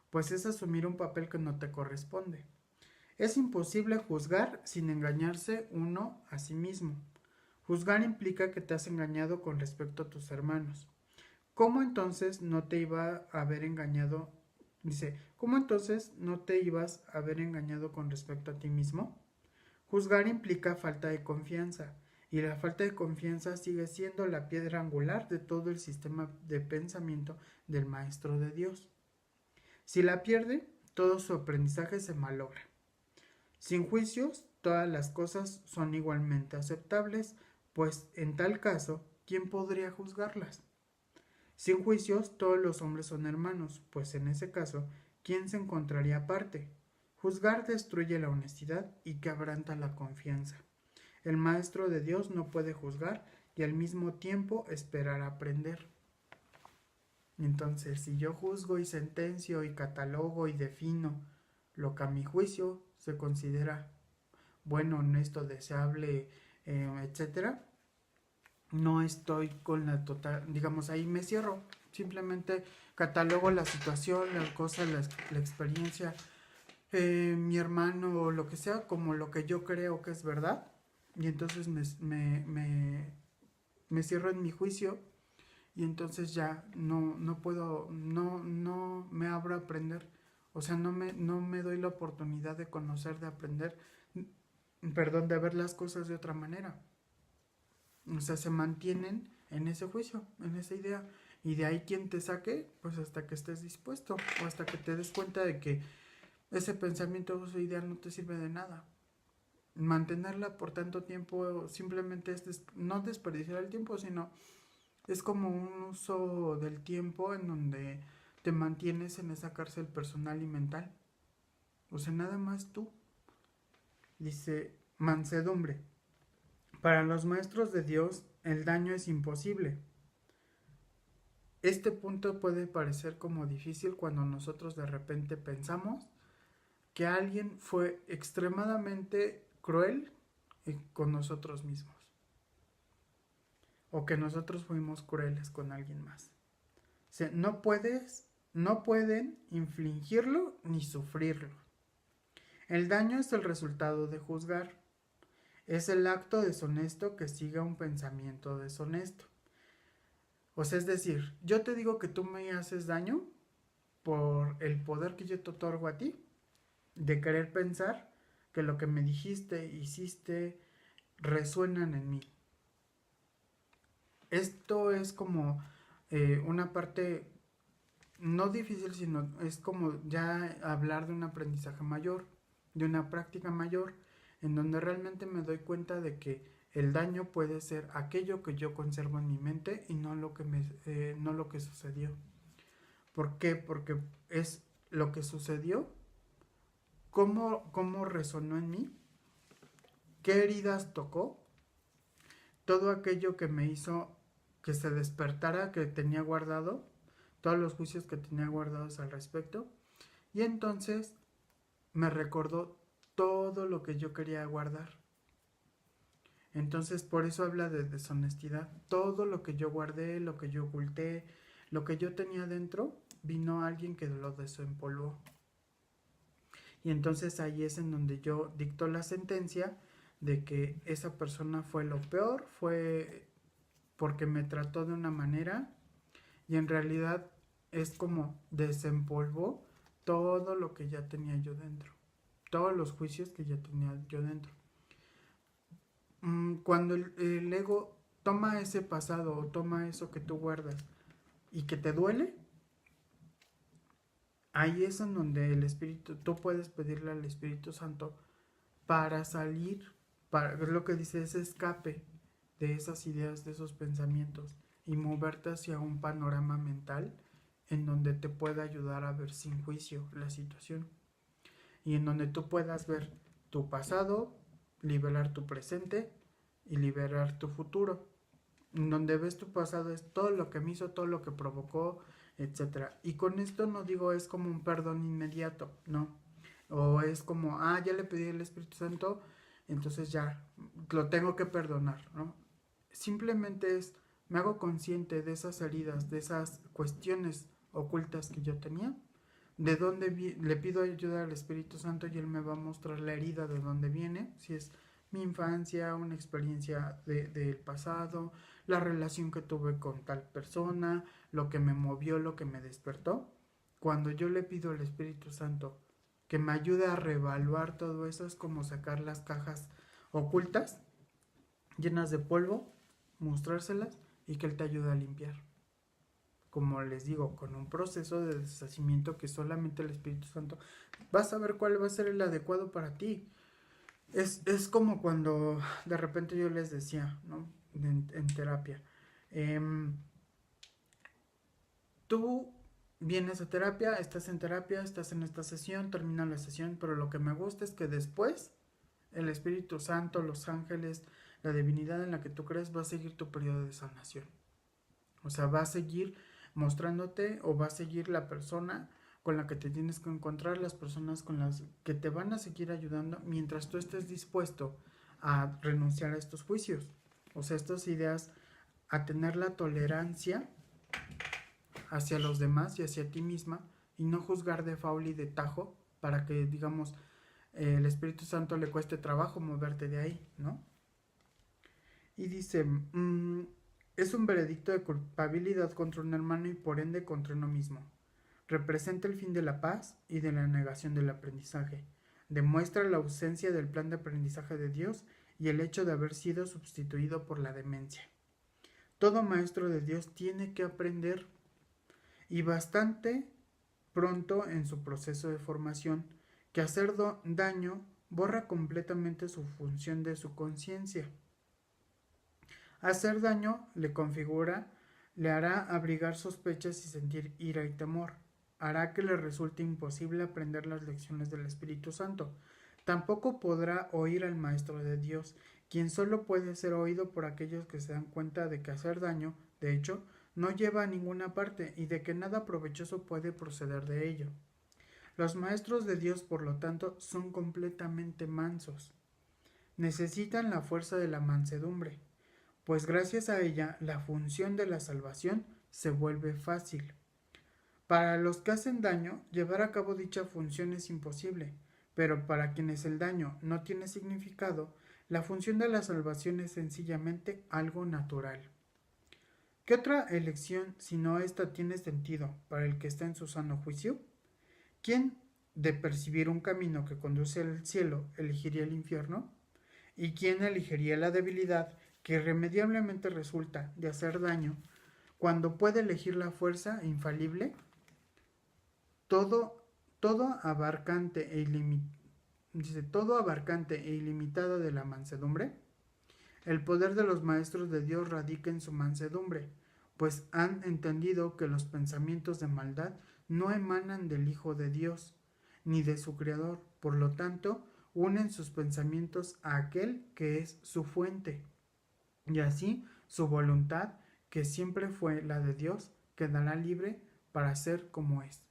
pues es asumir un papel que no te corresponde. Es imposible juzgar sin engañarse uno a sí mismo. Juzgar implica que te has engañado con respecto a tus hermanos. ¿Cómo entonces no te iba a haber engañado? Dice, ¿cómo entonces no te ibas a haber engañado con respecto a ti mismo? Juzgar implica falta de confianza, y la falta de confianza sigue siendo la piedra angular de todo el sistema de pensamiento del Maestro de Dios. Si la pierde, todo su aprendizaje se malogra. Sin juicios, todas las cosas son igualmente aceptables, pues en tal caso, ¿quién podría juzgarlas? Sin juicios, todos los hombres son hermanos, pues en ese caso, ¿quién se encontraría aparte? Juzgar destruye la honestidad y quebranta la confianza. El Maestro de Dios no puede juzgar y al mismo tiempo esperar aprender. Entonces, si yo juzgo y sentencio y catalogo y defino lo que a mi juicio se considera bueno, honesto, deseable, etcétera, no estoy con la total, digamos, ahí me cierro. Simplemente catalogo la situación, la cosa, la experiencia, mi hermano o lo que sea, como lo que yo creo que es verdad. Y entonces me cierro en mi juicio y entonces ya no puedo, no me abro a aprender. O sea, no me doy la oportunidad de conocer, de aprender, perdón, de ver las cosas de otra manera. O sea, se mantienen en ese juicio, en esa idea. Y de ahí quien te saque, pues hasta que estés dispuesto o hasta que te des cuenta de que ese pensamiento o esa idea no te sirve de nada. Mantenerla por tanto tiempo simplemente es no desperdiciar el tiempo, sino es como un uso del tiempo en donde te mantienes en esa cárcel personal y mental. O sea, nada más tú. Dice, mansedumbre. Para los maestros de Dios, el daño es imposible. Este punto puede parecer como difícil cuando nosotros de repente pensamos que alguien fue extremadamente cruel con nosotros mismos. O que nosotros fuimos crueles con alguien más. O sea, no pueden infligirlo ni sufrirlo. El daño es el resultado de juzgar. Es el acto deshonesto que sigue a un pensamiento deshonesto. O sea, es decir, yo te digo que tú me haces daño por el poder que yo te otorgo a ti, de querer pensar que lo que me dijiste, hiciste, resuenan en mí. Esto es como una parte no difícil, sino es como ya hablar de un aprendizaje mayor, de una práctica mayor, en donde realmente me doy cuenta de que el daño puede ser aquello que yo conservo en mi mente y no lo que, no lo que sucedió. ¿Por qué? Porque es lo que sucedió, cómo resonó en mí, qué heridas tocó, todo aquello que me hizo que se despertara, que tenía guardado, todos los juicios que tenía guardados al respecto. Y entonces me recordó todo lo que yo quería guardar. Entonces por eso habla de deshonestidad. Todo lo que yo guardé, lo que yo oculté, lo que yo tenía dentro, vino alguien que lo desempolvó. Y entonces ahí es en donde yo dicto la sentencia de que esa persona fue lo peor, fue porque me trató de una manera y en realidad es como desempolvó todo lo que ya tenía yo dentro, todos los juicios que ya tenía yo dentro. Cuando el ego toma ese pasado o toma eso que tú guardas y que te duele, ahí es en donde el Espíritu, tú puedes pedirle al Espíritu Santo para salir, para es lo que dice, ese escape de esas ideas, de esos pensamientos y moverte hacia un panorama mental en donde te pueda ayudar a ver sin juicio la situación y en donde tú puedas ver tu pasado, liberar tu presente y liberar tu futuro. En donde ves tu pasado es todo lo que me hizo, todo lo que provocó, etcétera. Y con esto no digo es como un perdón inmediato, no. O es como, ya le pedí al Espíritu Santo, entonces ya lo tengo que perdonar, ¿no? Simplemente es, me hago consciente de esas heridas, de esas cuestiones ocultas que yo tenía, de dónde le pido ayuda al Espíritu Santo y Él me va a mostrar la herida de dónde viene, si es mi infancia, una experiencia del pasado, la relación que tuve con tal persona, lo que me movió, lo que me despertó. Cuando yo le pido al Espíritu Santo que me ayude a reevaluar todo eso, es como sacar las cajas ocultas, llenas de polvo, mostrárselas y que Él te ayude a limpiar. Como les digo, con un proceso de deshacimiento que solamente el Espíritu Santo va a saber cuál va a ser el adecuado para ti. Es como cuando de repente yo les decía, ¿no? En terapia. Tú vienes a terapia, estás en terapia, estás en esta sesión, termina la sesión, pero lo que me gusta es que después el Espíritu Santo, los ángeles, la divinidad en la que tú crees va a seguir tu periodo de sanación. O sea, va a seguir mostrándote o va a seguir la persona con la que te tienes que encontrar, las personas con las que te van a seguir ayudando mientras tú estés dispuesto a renunciar a estos juicios. O sea, estas ideas, a tener la tolerancia hacia los demás y hacia ti misma y no juzgar de faul y de tajo para que, digamos, el Espíritu Santo le cueste trabajo moverte de ahí, ¿no? Y dice, es un veredicto de culpabilidad contra un hermano y por ende contra uno mismo. Representa el fin de la paz y de la negación del aprendizaje. Demuestra la ausencia del plan de aprendizaje de Dios y el hecho de haber sido sustituido por la demencia. Todo maestro de Dios tiene que aprender y bastante pronto en su proceso de formación que hacer daño borra completamente su función de su conciencia. Hacer daño le configura, le hará abrigar sospechas y sentir ira y temor. Hará que le resulte imposible aprender las lecciones del Espíritu Santo. Tampoco podrá oír al Maestro de Dios, quien solo puede ser oído por aquellos que se dan cuenta de que hacer daño, de hecho, no lleva a ninguna parte y de que nada provechoso puede proceder de ello. Los maestros de Dios, por lo tanto, son completamente mansos. Necesitan la fuerza de la mansedumbre, pues gracias a ella la función de la salvación se vuelve fácil. Para los que hacen daño, llevar a cabo dicha función es imposible, pero para quienes el daño no tiene significado, La función de la salvación es sencillamente algo natural. ¿Qué otra elección, si no esta, tiene sentido para el que está en su sano juicio? ¿Quién, de percibir un camino que conduce al cielo, elegiría el infierno? ¿Y quién elegiría la debilidad que irremediablemente resulta de hacer daño cuando puede elegir la fuerza infalible? Todo, todo abarcante e todo abarcante e ilimitada de la mansedumbre. El poder de los maestros de Dios radica en su mansedumbre, pues han entendido que los pensamientos de maldad no emanan del Hijo de Dios, ni de su Creador. Por lo tanto, unen sus pensamientos a aquel que es su fuente. Y así su voluntad, que siempre fue la de Dios, quedará libre para ser como es.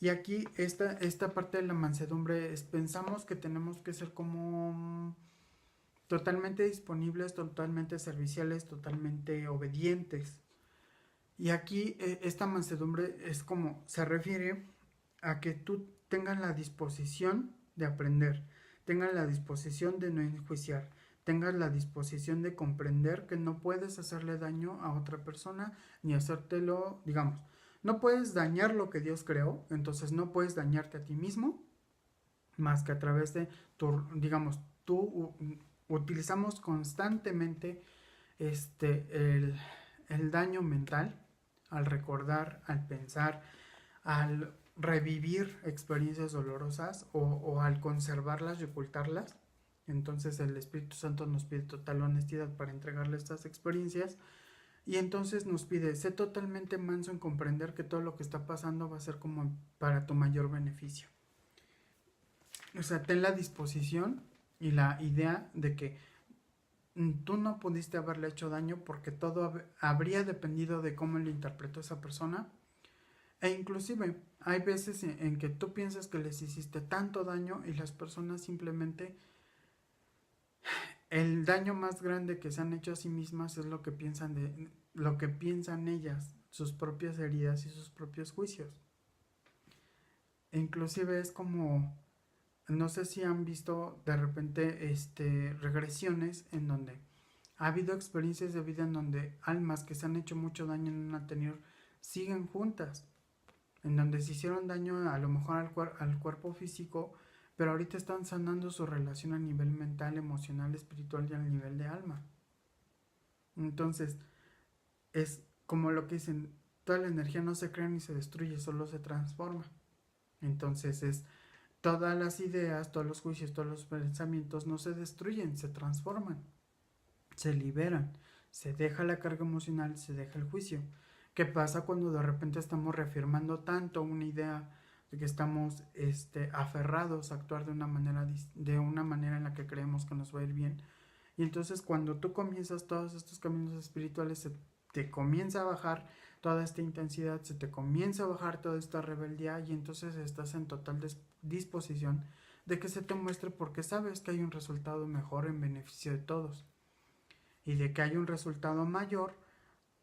Y aquí esta parte de la mansedumbre pensamos que tenemos que ser como totalmente disponibles, totalmente serviciales, totalmente obedientes. Y aquí esta mansedumbre es como, se refiere a que tú tengas la disposición de aprender, tengas la disposición de no enjuiciar, tengas la disposición de comprender que no puedes hacerle daño a otra persona ni hacértelo, digamos, no puedes dañar lo que Dios creó, entonces no puedes dañarte a ti mismo más que a través de tu, digamos, tú utilizamos constantemente el daño mental al recordar, al pensar, al revivir experiencias dolorosas o al conservarlas y ocultarlas. Entonces el Espíritu Santo nos pide total honestidad para entregarle estas experiencias y entonces nos pide, sé totalmente manso en comprender que todo lo que está pasando va a ser como para tu mayor beneficio. O sea, ten la disposición y la idea de que tú no pudiste haberle hecho daño porque todo habría dependido de cómo lo interpretó esa persona. E inclusive hay veces en que tú piensas que les hiciste tanto daño y las personas simplemente el daño más grande que se han hecho a sí mismas es lo que piensan ellas, sus propias heridas y sus propios juicios. E inclusive es como, no sé si han visto de repente regresiones en donde ha habido experiencias de vida en donde almas que se han hecho mucho daño en un anterior siguen juntas, en donde se hicieron daño a lo mejor al cuerpo físico, pero ahorita están sanando su relación a nivel mental, emocional, espiritual y a nivel de alma. Entonces, es como lo que dicen, toda la energía no se crea ni se destruye, solo se transforma. Entonces es todas las ideas, todos los juicios, todos los pensamientos no se destruyen, se transforman, se liberan, se deja la carga emocional, se deja el juicio. ¿Qué pasa cuando de repente estamos reafirmando tanto una idea de que estamos aferrados a actuar de una manera en la que creemos que nos va a ir bien? Y entonces cuando tú comienzas todos estos caminos espirituales, se te comienza a bajar toda esta intensidad, se te comienza a bajar toda esta rebeldía y entonces estás en total disposición de que se te muestre porque sabes que hay un resultado mejor en beneficio de todos y de que hay un resultado mayor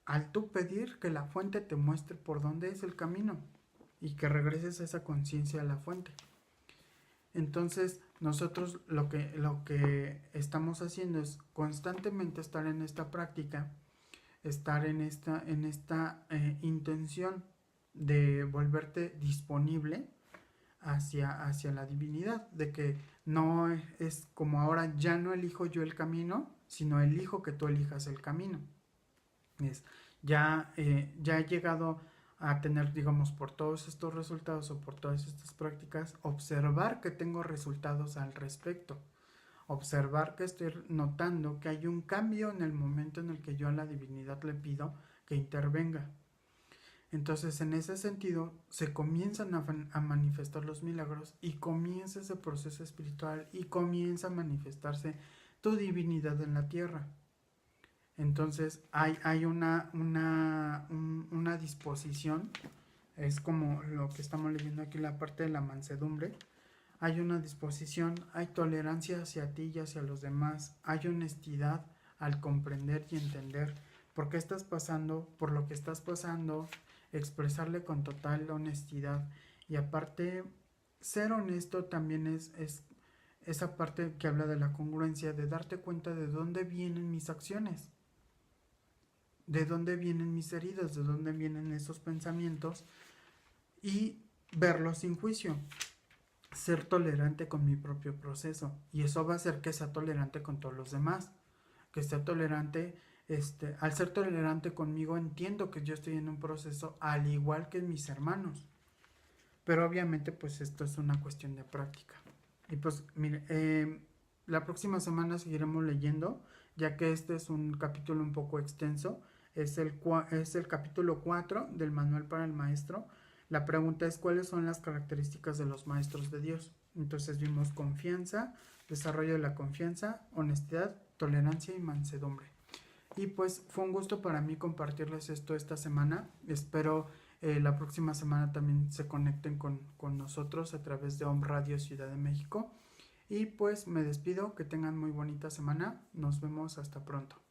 al tú pedir que la fuente te muestre por dónde es el camino y que regreses a esa conciencia a la fuente. Entonces nosotros lo que estamos haciendo es constantemente estar en esta práctica, estar en esta intención de volverte disponible hacia la divinidad, de que no es como ahora ya no elijo yo el camino, sino elijo que tú elijas el camino. Ya he llegado a tener, digamos, por todos estos resultados o por todas estas prácticas, observar que tengo resultados al respecto. Observar que estoy notando que hay un cambio en el momento en el que yo a la divinidad le pido que intervenga. Entonces, en ese sentido, se comienzan a manifestar los milagros y comienza ese proceso espiritual y comienza a manifestarse tu divinidad en la tierra. Entonces hay una disposición, es como lo que estamos leyendo aquí, la parte de la mansedumbre. Hay una disposición, hay tolerancia hacia ti y hacia los demás, hay honestidad al comprender y entender por qué estás pasando, por lo que estás pasando, expresarle con total honestidad. Y aparte, ser honesto también esa parte que habla de la congruencia, de darte cuenta de dónde vienen mis acciones, de dónde vienen mis heridas, de dónde vienen esos pensamientos y verlos sin juicio. Ser tolerante con mi propio proceso, y eso va a hacer que sea tolerante con todos los demás, que sea tolerante. Al ser tolerante conmigo entiendo que yo estoy en un proceso al igual que mis hermanos, pero obviamente pues esto es una cuestión de práctica. Y pues mire, la próxima semana seguiremos leyendo, ya que este es un capítulo un poco extenso. Es el capítulo 4 del Manual para el Maestro. La pregunta es: ¿cuáles son las características de los maestros de Dios? Entonces vimos confianza, desarrollo de la confianza, honestidad, tolerancia y mansedumbre. Y pues fue un gusto para mí compartirles esto esta semana. Espero la próxima semana también se conecten con nosotros a través de Om Radio Ciudad de México. Y pues me despido, que tengan muy bonita semana. Nos vemos hasta pronto.